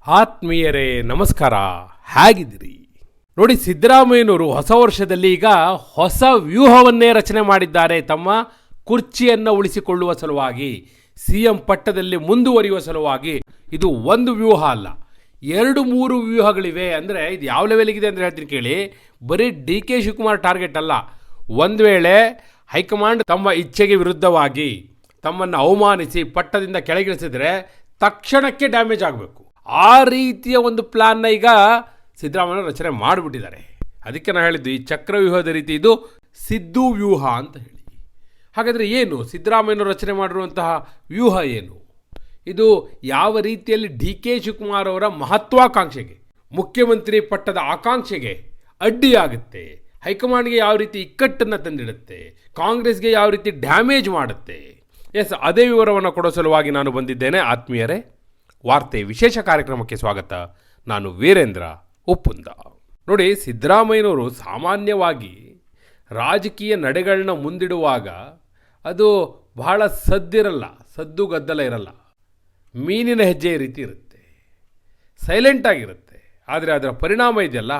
ಆತ್ಮೀಯರೇ ನಮಸ್ಕಾರ, ಹೇಗಿದ್ದೀರಿ? ನೋಡಿ, ಸಿದ್ದರಾಮಯ್ಯನವರು ಹೊಸ ವರ್ಷದಲ್ಲಿ ಈಗ ಹೊಸ ವ್ಯೂಹವನ್ನೇ ರಚನೆ ಮಾಡಿದ್ದಾರೆ. ತಮ್ಮ ಕುರ್ಚಿಯನ್ನು ಉಳಿಸಿಕೊಳ್ಳುವ ಸಲುವಾಗಿ, CM ಪಟ್ಟದಲ್ಲಿ ಮುಂದುವರಿಯುವ ಸಲುವಾಗಿ. ಇದು ಒಂದು ವ್ಯೂಹ ಅಲ್ಲ, 2-3 ವ್ಯೂಹಗಳಿವೆ. ಅಂದರೆ ಇದು ಯಾವ ಲೆವೆಲ್ಗಿದೆ ಅಂದರೆ ಹೇಳ್ತೀನಿ ಕೇಳಿ. ಬರೀ DK ಶಿವಕುಮಾರ್ ಟಾರ್ಗೆಟ್ ಅಲ್ಲ. ಒಂದು ವೇಳೆ ಹೈಕಮಾಂಡ್ ತಮ್ಮ ಇಚ್ಛೆಗೆ ವಿರುದ್ಧವಾಗಿ ತಮ್ಮನ್ನು ಅವಮಾನಿಸಿ ಪಟ್ಟದಿಂದ ಕೆಳಗಿಳಿಸಿದರೆ ತಕ್ಷಣಕ್ಕೆ ಡ್ಯಾಮೇಜ್ ಆಗಬೇಕು. ಆ ರೀತಿಯ ಒಂದು ಪ್ಲಾನ್ನ ಈಗ ಸಿದ್ದರಾಮಯ್ಯ ರಚನೆ ಮಾಡಿಬಿಟ್ಟಿದ್ದಾರೆ. ಅದಕ್ಕೆ ನಾನು ಹೇಳಿದ್ದು ಈ ಚಕ್ರವ್ಯೂಹದ ರೀತಿ ಇದು ಸಿದ್ದು ವ್ಯೂಹ ಅಂತ ಹೇಳಿ. ಹಾಗಾದರೆ ಏನು ಸಿದ್ದರಾಮಯ್ಯನವರು ರಚನೆ ಮಾಡಿರುವಂತಹ ವ್ಯೂಹ ಏನು? ಇದು ಯಾವ ರೀತಿಯಲ್ಲಿ DK ಶಿವಕುಮಾರ್ ಅವರ ಮಹತ್ವಾಕಾಂಕ್ಷೆಗೆ, ಮುಖ್ಯಮಂತ್ರಿ ಪಟ್ಟದ ಆಕಾಂಕ್ಷೆಗೆ ಅಡ್ಡಿಯಾಗುತ್ತೆ, ಹೈಕಮಾಂಡ್ಗೆ ಯಾವ ರೀತಿ ಇಕ್ಕಟ್ಟನ್ನು ತಂದಿಡುತ್ತೆ, ಕಾಂಗ್ರೆಸ್ಗೆ ಯಾವ ರೀತಿ ಡ್ಯಾಮೇಜ್ ಮಾಡುತ್ತೆ. ಅದೇ ವಿವರವನ್ನು ಕೊಡೋ ಸಲುವಾಗಿ ನಾನು ಬಂದಿದ್ದೇನೆ. ಆತ್ಮೀಯರೇ, ವಾರ್ತೆ ವಿಶೇಷ ಕಾರ್ಯಕ್ರಮಕ್ಕೆ ಸ್ವಾಗತ. ನಾನು ವೀರೇಂದ್ರ ಉಪ್ಪುಂದ. ನೋಡಿ, ಸಿದ್ದರಾಮಯ್ಯನವರು ಸಾಮಾನ್ಯವಾಗಿ ರಾಜಕೀಯ ನಡೆಗಳನ್ನ ಮುಂದಿಡುವಾಗ ಅದು ಬಹಳ ಸದ್ದಿರಲ್ಲ, ಸದ್ದು ಗದ್ದಲ ಇರಲ್ಲ, ಮೀನಿನ ಹೆಜ್ಜೆ ರೀತಿ ಇರುತ್ತೆ, ಸೈಲೆಂಟ್ ಆಗಿರುತ್ತೆ. ಆದರೆ ಅದರ ಪರಿಣಾಮ ಇದೆಯಲ್ಲ,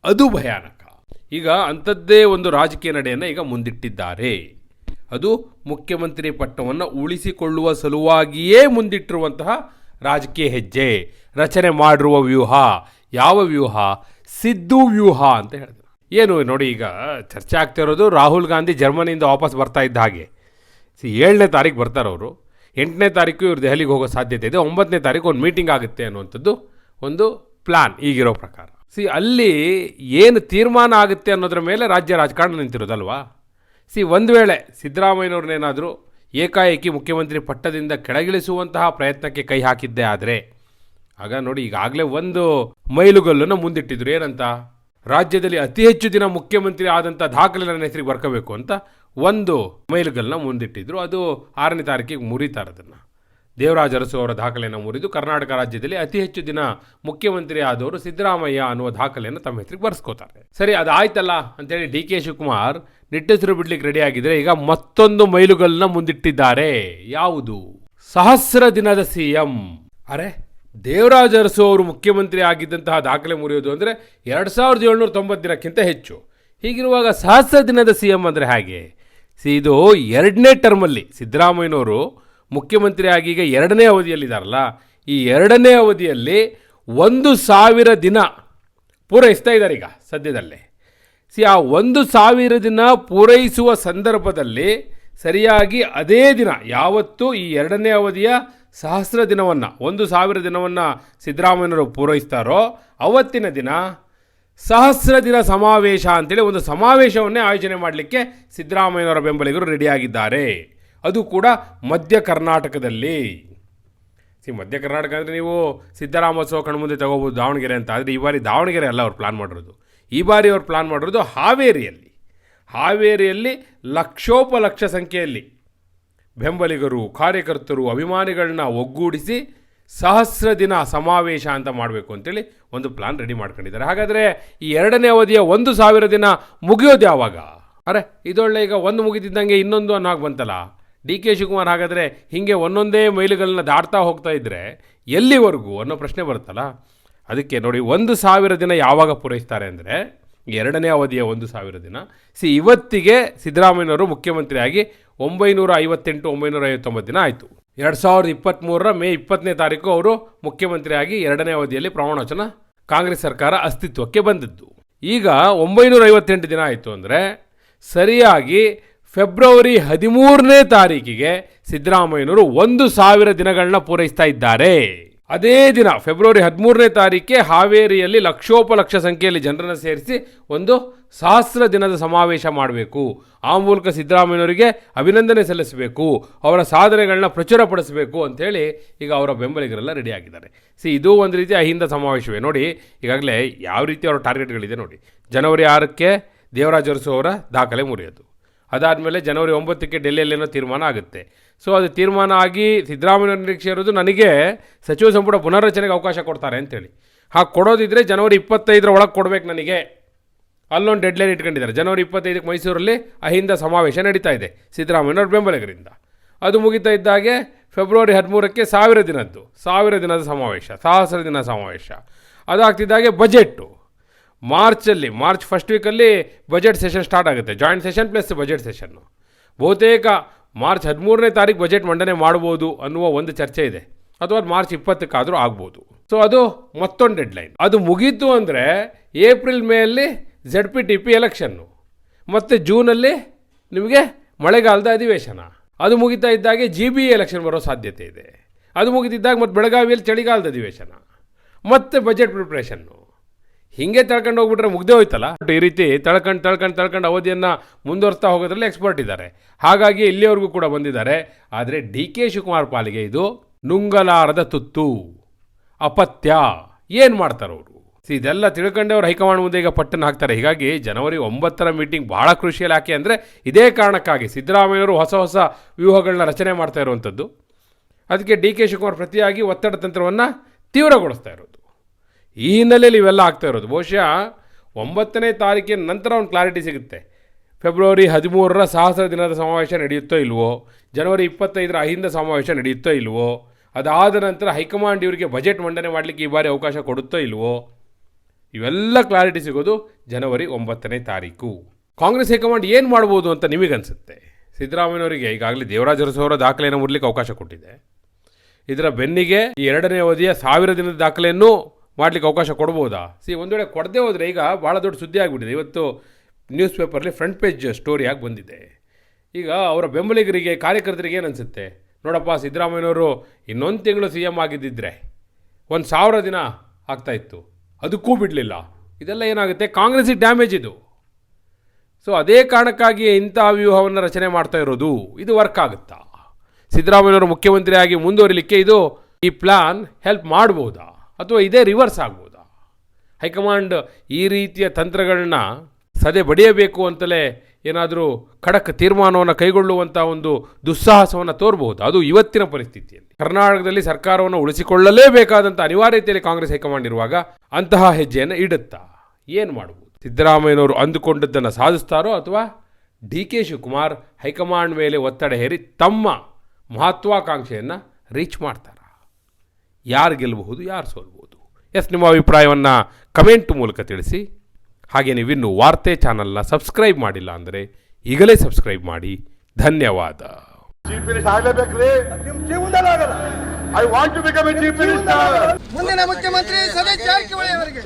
ಅದು ಭಯಾನಕ. ಈಗ ಅಂಥದ್ದೇ ಒಂದು ರಾಜಕೀಯ ನಡೆಯನ್ನು ಈಗ ಮುಂದಿಟ್ಟಿದ್ದಾರೆ. ಅದು ಮುಖ್ಯಮಂತ್ರಿ ಪಟ್ಟವನ್ನು ಉಳಿಸಿಕೊಳ್ಳುವ ಸಲುವಾಗಿಯೇ ಮುಂದಿಟ್ಟಿರುವಂತಹ ರಾಜಕೀಯ ಹೆಜ್ಜೆ, ರಚನೆ ಮಾಡಿರುವ ವ್ಯೂಹ. ಯಾವ ವ್ಯೂಹ? ಸಿದ್ದು ವ್ಯೂಹ ಅಂತ ಹೇಳಿದ್ರು. ಏನು ನೋಡಿ, ಈಗ ಚರ್ಚೆ ಆಗ್ತಾ ಇರೋದು ರಾಹುಲ್ ಗಾಂಧಿ ಜರ್ಮನಿಯಿಂದ ವಾಪಸ್ ಬರ್ತಾ ಇದ್ದ ಹಾಗೆ. 7ನೇ ತಾರೀಕು ಬರ್ತಾರೆ ಅವರು, 8ನೇ ತಾರೀಕು ಇವರು ದೆಹಲಿಗೆ ಹೋಗೋ ಸಾಧ್ಯತೆ ಇದೆ, 9ನೇ ತಾರೀಕು ಒಂದು ಮೀಟಿಂಗ್ ಆಗುತ್ತೆ ಅನ್ನುವಂಥದ್ದು ಒಂದು ಪ್ಲಾನ್ ಈಗಿರೋ ಪ್ರಕಾರ. ಅಲ್ಲಿ ಏನು ತೀರ್ಮಾನ ಆಗುತ್ತೆ ಅನ್ನೋದ್ರ ಮೇಲೆ ರಾಜ್ಯ ರಾಜಕಾರಣ ನಿಂತಿರೋದಲ್ವಾ. ಒಂದು ವೇಳೆ ಸಿದ್ದರಾಮಯ್ಯನವ್ರನ್ನೇನಾದರೂ ಏಕಾಏಕಿ ಮುಖ್ಯಮಂತ್ರಿ ಪಟ್ಟದಿಂದ ಕೆಳಗಿಳಿಸುವಂತಹ ಪ್ರಯತ್ನಕ್ಕೆ ಕೈ ಹಾಕಿದ್ದೇ ಆದರೆ, ಆಗ ನೋಡಿ, ಈಗಾಗಲೇ ಒಂದು ಮೈಲುಗಲ್ಲನ್ನು ಮುಂದಿಟ್ಟಿದ್ರು. ಏನಂತ? ರಾಜ್ಯದಲ್ಲಿ ಅತಿ ಹೆಚ್ಚು ದಿನ ಮುಖ್ಯಮಂತ್ರಿ ಆದಂಥ ದಾಖಲೆ ನನ್ನ ಹೆಸರಿಗೆ ಬರ್ಕೋಬೇಕು ಅಂತ ಒಂದು ಮೈಲುಗಲ್ಲನ್ನ ಮುಂದಿಟ್ಟಿದ್ರು. ಅದು 6ನೇ ತಾರೀಕಿಗೆ ಮುರಿತಾರೆ. ಅದನ್ನು ದೇವರಾಜ ಅರಸು ಅವರ ದಾಖಲೆಯನ್ನು ಮುರಿದು ಕರ್ನಾಟಕ ರಾಜ್ಯದಲ್ಲಿ ಅತಿ ಹೆಚ್ಚು ದಿನ ಮುಖ್ಯಮಂತ್ರಿ ಆದವರು ಸಿದ್ದರಾಮಯ್ಯ ಅನ್ನುವ ದಾಖಲೆಯನ್ನು ತಮ್ಮ ಹೆಸರಿಗೆ ಬರ್ಸ್ಕೋತಾರೆ. ಸರಿ, ಅದಾಯ್ತಲ್ಲ ಅಂತೇಳಿ DK ಶಿವಕುಮಾರ್ ನಿಟ್ಟುಸಿರು ಬಿಡ್ಲಿಕ್ಕೆ ರೆಡಿ ಆಗಿದ್ರೆ ಈಗ ಮತ್ತೊಂದು ಮೈಲುಗಲ್ಲನ್ನ ಮುಂದಿಟ್ಟಿದ್ದಾರೆ. ಯಾವುದು? ಸಹಸ್ರ ದಿನದ CM. ದೇವರಾಜ ಅರಸು ಅವರು ಮುಖ್ಯಮಂತ್ರಿ ಆಗಿದ್ದಂತಹ ದಾಖಲೆ ಮುರಿಯೋದು ಅಂದರೆ 2790 ದಿನಕ್ಕಿಂತ ಹೆಚ್ಚು. ಹೀಗಿರುವಾಗ ಸಹಸ್ರ ದಿನದ CM ಅಂದರೆ ಹೇಗೆ? ಇದು 2ನೇ ಟರ್ಮಲ್ಲಿ ಸಿದ್ದರಾಮಯ್ಯನವರು ಮುಖ್ಯಮಂತ್ರಿ ಆಗಿ ಈಗ 2ನೇ ಅವಧಿಯಲ್ಲಿದ್ದಾರಲ್ಲ, ಈ 2ನೇ ಅವಧಿಯಲ್ಲಿ 1000 ದಿನ ಪೂರೈಸ್ತಾ ಇದ್ದಾರೆ ಈಗ ಸದ್ಯದಲ್ಲೇ. ಆ 1000 ದಿನ ಪೂರೈಸುವ ಸಂದರ್ಭದಲ್ಲಿ ಸರಿಯಾಗಿ ಅದೇ ದಿನ ಯಾವತ್ತು ಈ 2ನೇ ಅವಧಿಯ ಸಹಸ್ರ ದಿನವನ್ನು 1000 ದಿನವನ್ನು ಸಿದ್ದರಾಮಯ್ಯನವರು ಪೂರೈಸ್ತಾರೋ ಅವತ್ತಿನ ದಿನ ಸಹಸ್ರ ದಿನ ಸಮಾವೇಶ ಅಂತೇಳಿ ಒಂದು ಸಮಾವೇಶವನ್ನೇ ಆಯೋಜನೆ ಮಾಡಲಿಕ್ಕೆ ಸಿದ್ದರಾಮಯ್ಯನವರ ಬೆಂಬಲಿಗರು ರೆಡಿಯಾಗಿದ್ದಾರೆ. ಅದು ಕೂಡ ಮಧ್ಯ ಕರ್ನಾಟಕದಲ್ಲಿ. ಮಧ್ಯ ಕರ್ನಾಟಕ ಅಂದರೆ ನೀವು ಸಿದ್ದರಾಮೋತ್ಸವ ಕಣ್ಮುಂದೆ ತಗೋಬೋದು ದಾವಣಗೆರೆ ಅಂತ. ಆದರೆ ಈ ಬಾರಿ ದಾವಣಗೆರೆ ಅಲ್ಲ ಅವ್ರು ಪ್ಲಾನ್ ಮಾಡಿರೋದು. ಈ ಬಾರಿ ಅವ್ರು ಪ್ಲಾನ್ ಮಾಡಿರೋದು ಹಾವೇರಿಯಲ್ಲಿ ಲಕ್ಷೋಪಲಕ್ಷ ಸಂಖ್ಯೆಯಲ್ಲಿ ಬೆಂಬಲಿಗರು, ಕಾರ್ಯಕರ್ತರು, ಅಭಿಮಾನಿಗಳನ್ನ ಒಗ್ಗೂಡಿಸಿ ಸಹಸ್ರ ದಿನ ಸಮಾವೇಶ ಅಂತ ಮಾಡಬೇಕು ಅಂತೇಳಿ ಒಂದು ಪ್ಲಾನ್ ರೆಡಿ ಮಾಡ್ಕೊಂಡಿದ್ದಾರೆ. ಹಾಗಾದರೆ ಈ 2ನೇ ಅವಧಿಯ 1000 ದಿನ ಮುಗಿಯೋದು ಯಾವಾಗ? ಇದೊಳ್ಳೆ ಈಗ ಒಂದು ಮುಗಿದಿದ್ದಂಗೆ ಇನ್ನೊಂದು ಅನ್ನೋ ಹಾಗೆ ಬಂತಲ್ಲ. DK ಶಿವಕುಮಾರ್ ಹಾಗಾದರೆ ಹೀಗೆ ಒಂದೊಂದೇ ಮೈಲುಗಳನ್ನ ದಾಟ್ತಾ ಹೋಗ್ತಾ ಇದ್ದರೆ ಎಲ್ಲಿವರೆಗೂ ಅನ್ನೋ ಪ್ರಶ್ನೆ ಬರುತ್ತಲ್ಲ. ಅದಕ್ಕೆ ನೋಡಿ, 1000 ದಿನ ಯಾವಾಗ ಪೂರೈಸ್ತಾರೆ ಅಂದರೆ 2ನೇ ಅವಧಿಯ 1000 ದಿನ. ಇವತ್ತಿಗೆ ಸಿದ್ದರಾಮಯ್ಯನವರು ಮುಖ್ಯಮಂತ್ರಿಯಾಗಿ 958-959 ದಿನ ಆಯಿತು. 2023 ಮೇ 20ನೇ ತಾರೀಕು ಅವರು ಮುಖ್ಯಮಂತ್ರಿಯಾಗಿ 2ನೇ ಅವಧಿಯಲ್ಲಿ ಪ್ರಮಾಣವಚನ ಕಾಂಗ್ರೆಸ್ ಸರ್ಕಾರ ಅಸ್ತಿತ್ವಕ್ಕೆ ಬಂದಿದ್ದು. ಈಗ 958 ದಿನ ಆಯಿತು ಅಂದರೆ ಸರಿಯಾಗಿ ಫೆಬ್ರವರಿ 13ನೇ ತಾರೀಕಿಗೆ ಸಿದ್ದರಾಮಯ್ಯನವರು 1000 ದಿನಗಳನ್ನ ಪೂರೈಸ್ತಾ ಇದ್ದಾರೆ. ಅದೇ ದಿನ ಫೆಬ್ರವರಿ 13ನೇ ತಾರೀಕೆ ಹಾವೇರಿಯಲ್ಲಿ ಲಕ್ಷೋಪಲಕ್ಷ ಸಂಖ್ಯೆಯಲ್ಲಿ ಜನರನ್ನು ಸೇರಿಸಿ ಒಂದು ಸಹಸ್ರ ದಿನದ ಸಮಾವೇಶ ಮಾಡಬೇಕು. ಆ ಮೂಲಕ ಸಿದ್ದರಾಮಯ್ಯನವರಿಗೆ ಅಭಿನಂದನೆ ಸಲ್ಲಿಸಬೇಕು, ಅವರ ಸಾಧನೆಗಳನ್ನ ಪ್ರಚುರಪಡಿಸಬೇಕು ಅಂಥೇಳಿ ಈಗ ಅವರ ಬೆಂಬಲಿಗರೆಲ್ಲ ರೆಡಿಯಾಗಿದ್ದಾರೆ. ಇದು ಒಂದು ರೀತಿ ಅಹಿಂದ ಸಮಾವೇಶವೇ. ನೋಡಿ, ಈಗಾಗಲೇ ಯಾವ ರೀತಿ ಅವರ ಟಾರ್ಗೆಟ್ಗಳಿದೆ ನೋಡಿ. ಜನವರಿ 6ಕ್ಕೆ ದೇವರಾಜ ಅರಸು ಅವರ ದಾಖಲೆ ಮುರಿಯೋದು, ಅದಾದಮೇಲೆ ಜನವರಿ 9ಕ್ಕೆ ಡೆಲ್ಲಿಯಲ್ಲೇನೋ ತೀರ್ಮಾನ ಆಗುತ್ತೆ. ಅದು ತೀರ್ಮಾನ ಆಗಿ ಸಿದ್ದರಾಮಯ್ಯ ನಿರೀಕ್ಷೆ ಇರೋದು ನನಗೆ ಸಚಿವ ಸಂಪುಟ ಪುನರ್ರಚನೆಗೆ ಅವಕಾಶ ಕೊಡ್ತಾರೆ ಅಂತೇಳಿ. ಹಾಗೆ ಕೊಡೋದಿದ್ದರೆ ಜನವರಿ 25ರ ಒಳಗೆ ಕೊಡಬೇಕು ನನಗೆ. ಅಲ್ಲೊಂದು ಡೆಡ್ಲೈನ್ ಇಟ್ಕೊಂಡಿದ್ದಾರೆ. ಜನವರಿ 25ಕ್ಕೆ ಮೈಸೂರಲ್ಲಿ ಅಹಿಂದ ಸಮಾವೇಶ ನಡೀತಾ ಇದೆ ಸಿದ್ದರಾಮಯ್ಯನವ್ರ ಬೆಂಬಲಿಗರಿಂದ. ಅದು ಮುಗಿತಾ ಇದ್ದಾಗೆ ಫೆಬ್ರವರಿ 13ಕ್ಕೆ 1000 ದಿನದ ಸಮಾವೇಶ, ಸಹಸ್ರ ದಿನ ಸಮಾವೇಶ. ಅದಾಗ್ತಿದ್ದಾಗೆ ಬಜೆಟ್ಟು ಮಾರ್ಚ್ ಫಸ್ಟ್ ವೀಕಲ್ಲಿ ಬಜೆಟ್ ಸೆಷನ್ ಸ್ಟಾರ್ಟ್ ಆಗುತ್ತೆ. Joint session plus budget session. ಬಹುತೇಕ ಮಾರ್ಚ್ 13ನೇ ತಾರೀಕು ಬಜೆಟ್ ಮಂಡನೆ ಮಾಡ್ಬೋದು ಅನ್ನುವ ಒಂದು ಚರ್ಚೆ ಇದೆ, ಅಥವಾ ಮಾರ್ಚ್ 20ಕ್ಕಾದರೂ ಆಗ್ಬೋದು. ಸೊ ಅದು ಮತ್ತೊಂದು ಡೆಡ್ಲೈನ್. ಅದು ಮುಗೀತು ಅಂದರೆ ಏಪ್ರಿಲ್ ಮೇಯಲ್ಲಿ ZPTP ಎಲೆಕ್ಷನ್ನು, ಮತ್ತು ಜೂನಲ್ಲಿ ನಿಮಗೆ ಮಳೆಗಾಲದ ಅಧಿವೇಶನ. ಅದು ಮುಗಿತಾ ಇದ್ದಾಗೆ GB ಎಲೆಕ್ಷನ್ ಬರೋ ಸಾಧ್ಯತೆ ಇದೆ. ಅದು ಮುಗಿತಿದ್ದಾಗ ಮತ್ತು ಬೆಳಗಾವಿಯಲ್ಲಿ ಚಳಿಗಾಲದ ಅಧಿವೇಶನ, ಮತ್ತು ಬಜೆಟ್ ಪ್ರಿಪ್ರೇಷನ್ನು. ಹೀಗೆ ತಳ್ಕೊಂಡು ಹೋಗ್ಬಿಟ್ರೆ ಮುಗ್ದೇ ಹೋಯ್ತಲ್ಲ. ಈ ರೀತಿ ತಳ್ಕೊಂಡು ಅವಧಿಯನ್ನು ಮುಂದುವರಿಸ್ತಾ ಹೋಗೋದ್ರಲ್ಲಿ ಎಕ್ಸ್ಪರ್ಟ್ ಇದ್ದಾರೆ. ಹಾಗಾಗಿ ಇಲ್ಲಿವರೆಗೂ ಕೂಡ ಬಂದಿದ್ದಾರೆ. ಆದರೆ DK ಶಿವಕುಮಾರ್ ಪಾಲಿಗೆ ಇದು ನುಂಗಲಾರದ ತುತ್ತು, ಅಪತ್ಯ. ಏನು ಮಾಡ್ತಾರವರು? ಇದೆಲ್ಲ ತಿಳ್ಕೊಂಡವ್ರು ಹೈಕಮಾಂಡ್ ಮುಂದೆ ಈಗ ಪಟ್ಟನ್ನು ಹಾಕ್ತಾರೆ. ಹೀಗಾಗಿ ಜನವರಿ 9ರ ಮೀಟಿಂಗ್ ಬಹಳ ಕ್ರೂಷಿಯಲ್. ಯಾಕೆ ಅಂದರೆ ಇದೇ ಕಾರಣಕ್ಕಾಗಿ ಸಿದ್ದರಾಮಯ್ಯವರು ಹೊಸ ವ್ಯೂಹಗಳನ್ನ ರಚನೆ ಮಾಡ್ತಾ ಇರುವಂಥದ್ದು. ಅದಕ್ಕೆ DK ಶಿವಕುಮಾರ್ ಪ್ರತಿಯಾಗಿ ಒತ್ತಡ ತಂತ್ರವನ್ನು ತೀವ್ರಗೊಳಿಸ್ತಾ ಇರೋದು. ಈ ಹಿನ್ನೆಲೆಯಲ್ಲಿ ಇವೆಲ್ಲ ಆಗ್ತಾ ಇರೋದು. ಬಹುಶಃ 9ನೇ ತಾರೀಕಿನ ನಂತರ ಒಂದು ಕ್ಲಾರಿಟಿ ಸಿಗುತ್ತೆ. ಫೆಬ್ರವರಿ 13ರ ಸಹಸ್ರ ದಿನದ ಸಮಾವೇಶ ನಡೆಯುತ್ತೋ ಇಲ್ವೋ, ಜನವರಿ 25ರ ಅಹಿಂದ ಸಮಾವೇಶ ನಡೆಯುತ್ತೋ ಇಲ್ವೋ, ಅದಾದ ನಂತರ ಹೈಕಮಾಂಡ್ ಇವರಿಗೆ ಬಜೆಟ್ ಮಂಡನೆ ಮಾಡಲಿಕ್ಕೆ ಈ ಬಾರಿ ಅವಕಾಶ ಕೊಡುತ್ತೋ ಇಲ್ವೋ, ಇವೆಲ್ಲ ಕ್ಲಾರಿಟಿ ಸಿಗೋದು ಜನವರಿ 9ನೇ ತಾರೀಕು. ಕಾಂಗ್ರೆಸ್ ಹೈಕಮಾಂಡ್ ಏನು ಮಾಡ್ಬೋದು ಅಂತ ನಿಮಗನ್ಸುತ್ತೆ? ಸಿದ್ದರಾಮಯ್ಯನವರಿಗೆ ಈಗಾಗಲೇ ದೇವರಾಜ ಅರಸು ಅವರ ದಾಖಲೆಯನ್ನು ಮುರ್ಲಿಕ್ಕೆ ಅವಕಾಶ ಕೊಟ್ಟಿದೆ. ಇದರ ಬೆನ್ನಿಗೆ ಈ 2ನೇ ಅವಧಿಯ 1000 ದಿನದ ದಾಖಲೆಯನ್ನು ಮಾಡಲಿಕ್ಕೆ ಅವಕಾಶ ಕೊಡ್ಬೋದಾ? ಒಂದು ವೇಳೆ ಕೊಡದೆ ಹೋದರೆ ಈಗ ಭಾಳ ದೊಡ್ಡ ಸುದ್ದಿ ಆಗಿಬಿಟ್ಟಿದೆ. ಇವತ್ತು ನ್ಯೂಸ್ ಪೇಪರ್ಲಿ ಫ್ರಂಟ್ ಪೇಜ್ ಸ್ಟೋರಿಯಾಗಿ ಬಂದಿದೆ. ಈಗ ಅವರ ಬೆಂಬಲಿಗರಿಗೆ, ಕಾರ್ಯಕರ್ತರಿಗೆ ಏನು ಅನಿಸುತ್ತೆ? ನೋಡಪ್ಪ, ಸಿದ್ದರಾಮಯ್ಯನವರು ಇನ್ನೊಂದು ತಿಂಗಳು CM ಆಗಿದ್ದಿದ್ರೆ 1000 ದಿನ ಆಗ್ತಾಯಿತ್ತು, ಅದಕ್ಕೂ ಬಿಡಲಿಲ್ಲ. ಇದೆಲ್ಲ ಏನಾಗುತ್ತೆ? ಕಾಂಗ್ರೆಸ್ಸಿಗೆ ಡ್ಯಾಮೇಜ್ ಇದು. ಸೊ ಅದೇ ಕಾರಣಕ್ಕಾಗಿ ಇಂಥ ವ್ಯೂಹವನ್ನು ರಚನೆ ಮಾಡ್ತಾ ಇರೋದು. ಇದು ವರ್ಕ್ ಆಗುತ್ತಾ? ಸಿದ್ದರಾಮಯ್ಯನವರು ಮುಖ್ಯಮಂತ್ರಿಯಾಗಿ ಮುಂದುವರಿಲಿಕ್ಕೆ ಈ ಪ್ಲಾನ್ ಹೆಲ್ಪ್ ಮಾಡ್ಬೋದಾ, ಅಥವಾ ಇದೇ ರಿವರ್ಸ್ ಆಗ್ಬೋದಾ? ಹೈಕಮಾಂಡ್ ಈ ರೀತಿಯ ತಂತ್ರಗಳನ್ನ ಸದೆ ಬಡಿಯಬೇಕು ಅಂತಲೇ ಏನಾದರೂ ಖಡಕ್ ತೀರ್ಮಾನವನ್ನು ಕೈಗೊಳ್ಳುವಂಥ ಒಂದು ದುಸ್ಸಾಹಸವನ್ನು ತೋರಬಹುದು. ಅದು ಇವತ್ತಿನ ಪರಿಸ್ಥಿತಿಯಲ್ಲಿ ಕರ್ನಾಟಕದಲ್ಲಿ ಸರ್ಕಾರವನ್ನು ಉಳಿಸಿಕೊಳ್ಳಲೇಬೇಕಾದಂಥ ಅನಿವಾರ್ಯತೆಯಲ್ಲಿ ಕಾಂಗ್ರೆಸ್ ಹೈಕಮಾಂಡ್ ಇರುವಾಗ ಅಂತಹ ಹೆಜ್ಜೆಯನ್ನು ಇಡುತ್ತಾ? ಏನು ಮಾಡ್ಬೋದು? ಸಿದ್ದರಾಮಯ್ಯನವರು ಅಂದುಕೊಂಡದ್ದನ್ನು ಸಾಧಿಸ್ತಾರೋ, ಅಥವಾ DK ಶಿವಕುಮಾರ್ ಹೈಕಮಾಂಡ್ ಮೇಲೆ ಒತ್ತಡ ಹೇರಿ ತಮ್ಮ ಮಹತ್ವಾಕಾಂಕ್ಷೆಯನ್ನು ರೀಚ್ ಮಾಡ್ತಾರಾ? ಯಾರು ಗೆಲ್ಲಬಹುದು, ಯಾರು ಸೋಲ್ಬೋದು? ನಿಮ್ಮ ಅಭಿಪ್ರಾಯವನ್ನು ಕಮೆಂಟ್ ಮೂಲಕ ತಿಳಿಸಿ. ಹಾಗೆ ನೀವಿನ್ನೂ ವಾರ್ತೆ ಚಾನಲ್ನ ಸಬ್ಸ್ಕ್ರೈಬ್ ಮಾಡಿಲ್ಲ ಅಂದರೆ ಈಗಲೇ ಸಬ್ಸ್ಕ್ರೈಬ್ ಮಾಡಿ. ಧನ್ಯವಾದ. ಮುಂದಿನ ಮುಖ್ಯಮಂತ್ರಿ ಸತೀಶ್ ಜಾರಕಿಹೊಳಿ ಅವರಿಗೆ